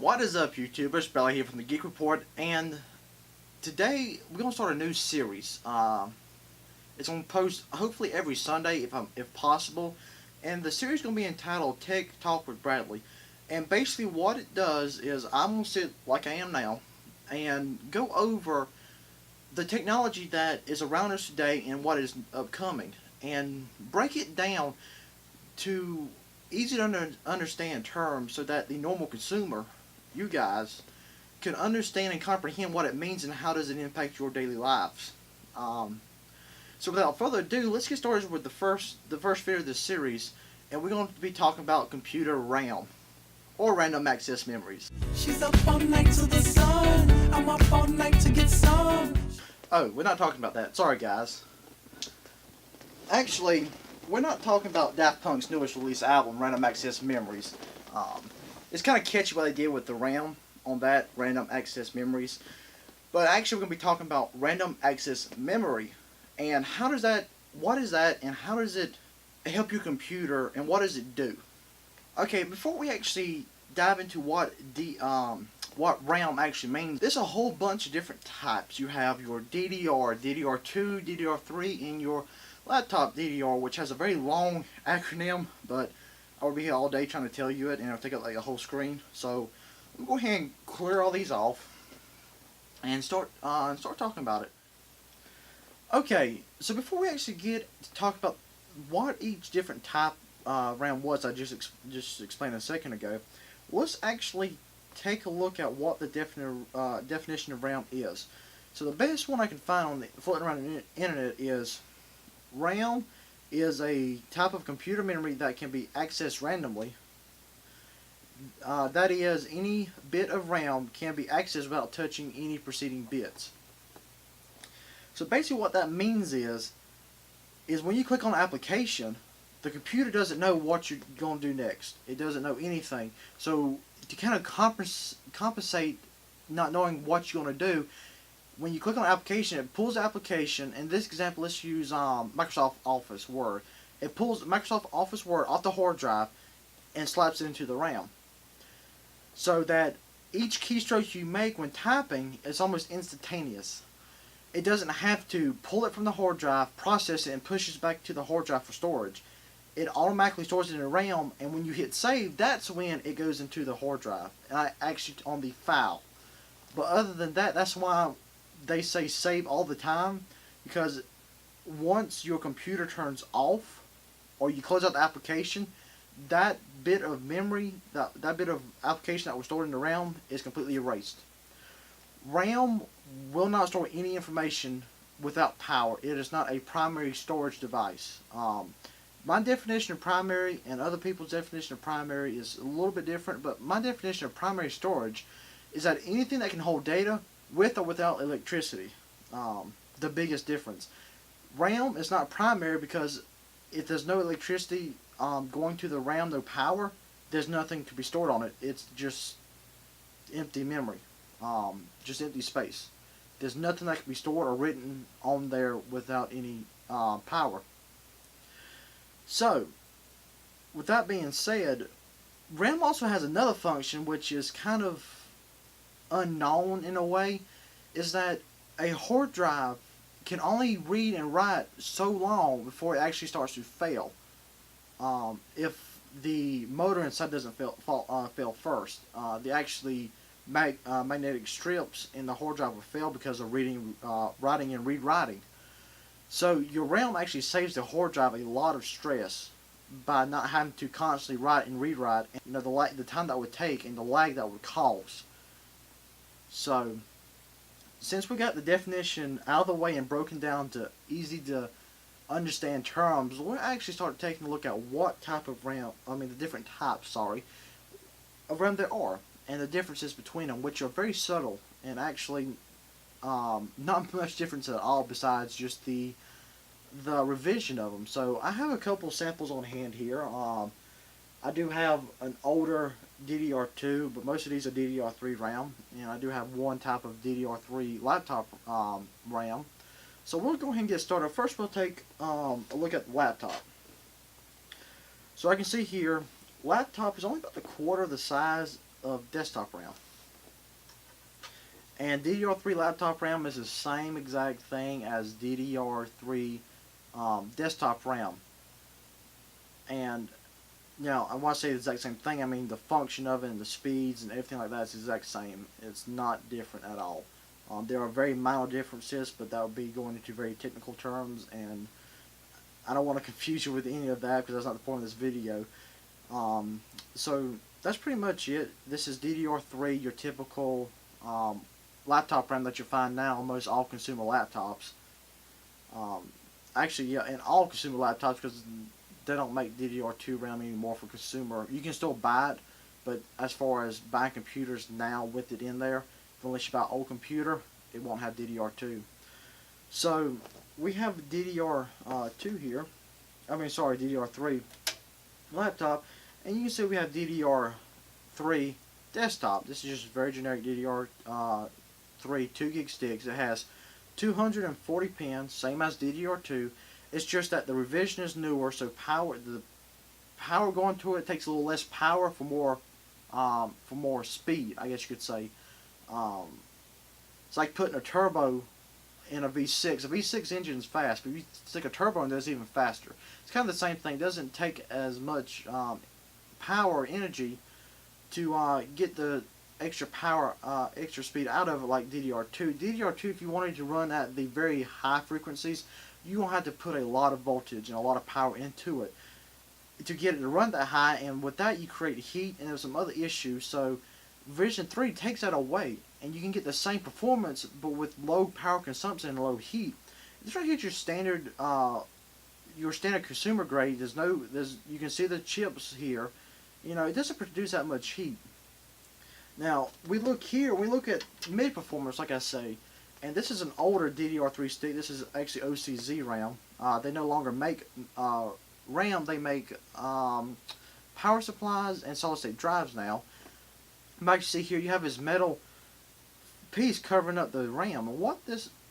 What is up, YouTubers? Bella here from the Geek Report, and today we're gonna start a new series. It's gonna post hopefully every Sunday, if possible, and the series is gonna be entitled Tech Talk with Bradley. And basically, what it does is I'm gonna sit like I am now and go over the technology that is around us today and what is upcoming, and break it down to easy to understand terms so that the normal consumer, you guys, can understand and comprehend what it means and how does it impact your daily lives. So without further ado, let's get started with the first video of this series, and we're going to be talking about computer RAM, or random access memories. She's up all night to the sun. I'm up all night to get some. Oh, we're not talking about that. Sorry, guys. Actually, we're not talking about Daft Punk's newest release album, Random Access Memories. It's kind of catchy what they did with the RAM on that, Random Access Memories. But actually, we're going to be talking about Random Access Memory. And what is that, and how does it help your computer, and what does it do? Okay, before we actually dive into what RAM actually means, there's a whole bunch of different types. You have your DDR, DDR2, DDR3, and your laptop DDR, which has a very long acronym, but I will be here all day trying to tell you it, and it'll take up like a whole screen. So I'm going to go ahead and clear all these off and start talking about it. Okay, so before we actually get to talk about what each different type RAM was, I just explained a second ago, let's actually take a look at what the definition of RAM is. So the best one I can find floating around the internet is RAM is a type of computer memory that can be accessed randomly. That is, any bit of RAM can be accessed without touching any preceding bits. So basically what that means is when you click on an application, the computer doesn't know what you're going to do next. It doesn't know anything. So to kind of compensate not knowing what you're going to do, when you click on an application, it pulls the application. In this example, let's use Microsoft Office Word. It pulls Microsoft Office Word off the hard drive and slaps it into the RAM. So that each keystroke you make when typing is almost instantaneous. It doesn't have to pull it from the hard drive, process it, and push it back to the hard drive for storage. It automatically stores it in the RAM, and when you hit save, that's when it goes into the hard drive, and actually on the file. But other than that, that's why they say save all the time, because once your computer turns off or you close out the application, that bit of memory, that bit of application that was stored in the RAM is completely erased. RAM will not store any information without power. It is not a primary storage device. My definition of primary and other people's definition of primary is a little bit different, but my definition of primary storage is that anything that can hold data with or without electricity. The biggest difference. RAM is not primary because if there's no electricity going to the RAM, no power, there's nothing to be stored on it. It's just empty memory, just empty space. There's nothing that can be stored or written on there without any power. So, with that being said, RAM also has another function which is kind of unknown in a way, is that a hard drive can only read and write so long before it actually starts to fail. If the motor inside doesn't fail first, the actually magnetic strips in the hard drive will fail because of reading, writing, and rewriting. So your RAM actually saves the hard drive a lot of stress by not having to constantly write and rewrite, and the time that would take and the lag that would cause. So, since we got the definition out of the way and broken down to easy to understand terms, we'll actually start taking a look at what type of RAM, the different types, of RAM there are, and the differences between them, which are very subtle, and actually not much difference at all besides just the revision of them. So I have a couple samples on hand here. I do have an older DDR2, but most of these are DDR3 RAM, and I do have one type of DDR3 laptop RAM. So we'll go ahead and get started. First we'll take a look at the laptop. So I can see here, laptop is only about a quarter the size of desktop RAM. And DDR3 laptop RAM is the same exact thing as DDR3 desktop RAM. And now, I want to say the exact same thing. I mean, the function of it and the speeds and everything like that is the exact same. It's not different at all. There are very minor differences, but that would be going into very technical terms, and I don't want to confuse you with any of that because that's not the point of this video. So that's pretty much it. This is DDR3, your typical laptop RAM that you find now on most all consumer laptops. Actually, yeah, in all consumer laptops, because they don't make DDR2 RAM anymore for consumer. You can still buy it, but as far as buying computers now with it in there, unless you buy an old computer, it won't have DDR2. So we have DDR2 here. I mean, sorry, DDR3 laptop, and you can see we have DDR3 desktop. This is just very generic DDR3 2 gig sticks. It has 240 pins, same as DDR2. It's just that the revision is newer, so the power going to it takes a little less power for more speed, I guess you could say. It's like putting a turbo in a V6. A V6 engine is fast, but if you stick a turbo in there, it's even faster. It's kind of the same thing. It doesn't take as much power or energy to get the extra power, extra speed out of it like DDR2. DDR2, if you wanted to run at the very high frequencies, you will have to put a lot of voltage and a lot of power into it to get it to run that high, and with that you create heat and there's some other issues. So Version 3 takes that away, and you can get the same performance but with low power consumption and low heat. This right here is your standard consumer grade. You can see the chips here. You know, it doesn't produce that much heat. Now we look here, we look at mid performance, like I say. And this is an older DDR3 stick. This is actually OCZ RAM. They no longer make RAM. They make power supplies and solid-state drives now. But you see here, you have this metal piece covering up the RAM. And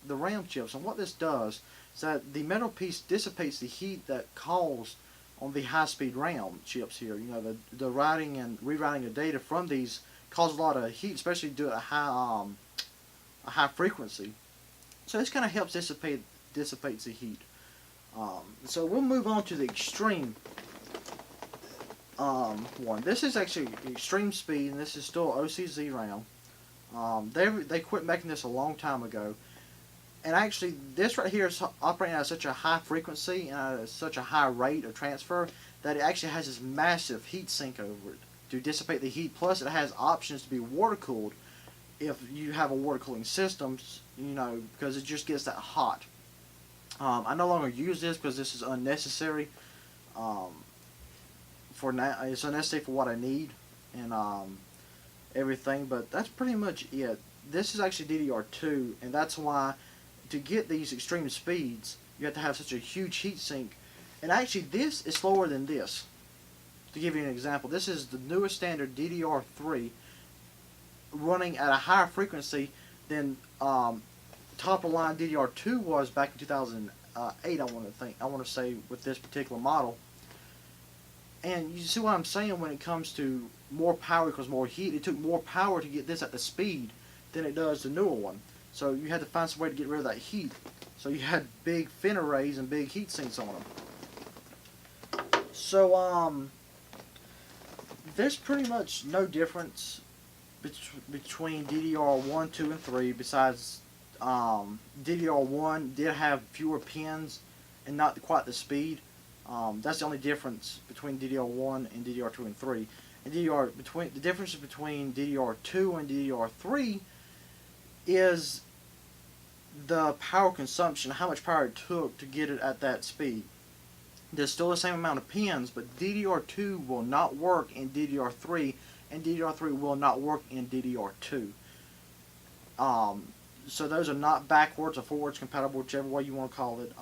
the RAM chips, and what this does is that the metal piece dissipates the heat that caused on the high-speed RAM chips here. You know, the writing and rewriting of data from these cause a lot of heat, especially due to a high frequency. So this kind of helps dissipates the heat. So we'll move on to the extreme one. This is actually extreme speed, and this is still OCZ RAM. They quit making this a long time ago, and actually this right here is operating at such a high frequency and at such a high rate of transfer that it actually has this massive heat sink over it to dissipate the heat. Plus it has options to be water cooled if you have a water cooling system, you know, because it just gets that hot. I no longer use this because this is unnecessary. For now, it's unnecessary for what I need and everything. But that's pretty much it. This is actually DDR2, and that's why to get these extreme speeds, you have to have such a huge heat sink. And actually, this is slower than this. To give you an example, this is the newest standard DDR3. Running at a higher frequency than top of line DDR2 was back in 2008. I want to say with this particular model. And you see what I'm saying when it comes to more power equals more heat. It took more power to get this at the speed than it does the newer one. So you had to find some way to get rid of that heat. So you had big fin arrays and big heat sinks on them. So there's pretty much no difference between DDR1, 2, and 3, besides DDR1 did have fewer pins and not quite the speed. That's the only difference between DDR1 and DDR2 and 3. And the difference between DDR2 and DDR3 is the power consumption, how much power it took to get it at that speed. There's still the same amount of pins, but DDR2 will not work in DDR3, and DDR3 will not work in DDR2. So those are not backwards or forwards compatible, whichever way you want to call it.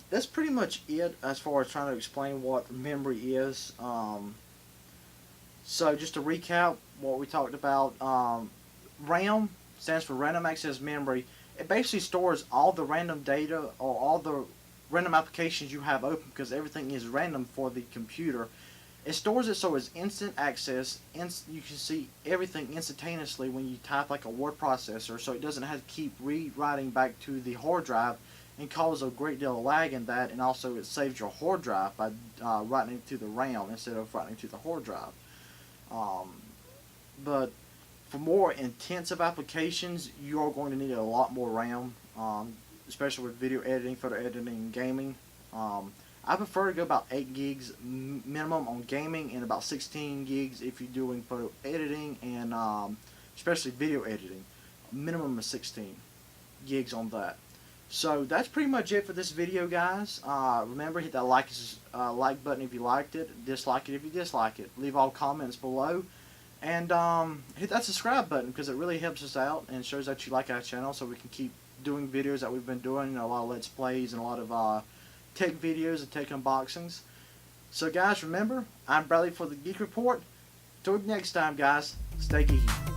That's pretty much it as far as trying to explain what memory is. So just to recap what we talked about, RAM stands for Random Access Memory. It basically stores all the random data or all the random applications you have open, because everything is random for the computer. It stores it so it's instant access. You can see everything instantaneously when you type like a word processor, so it doesn't have to keep rewriting back to the hard drive and cause a great deal of lag in that. And also it saves your hard drive by writing it to the RAM instead of writing it to the hard drive. But for more intensive applications, you are going to need a lot more RAM, especially with video editing, photo editing, and gaming. I prefer to go about 8 gigs minimum on gaming and about 16 gigs if you're doing photo editing and especially video editing. Minimum of 16 gigs on that. So that's pretty much it for this video, guys. Remember, hit that like button if you liked it, dislike it if you dislike it. Leave all comments below. And hit that subscribe button because it really helps us out and shows that you like our channel, so we can keep doing videos that we've been doing, you know, a lot of Let's Plays and a lot of tech videos and tech unboxings. So guys, remember, I'm Bradley for the Geek Report. Till next time, guys, stay geeky.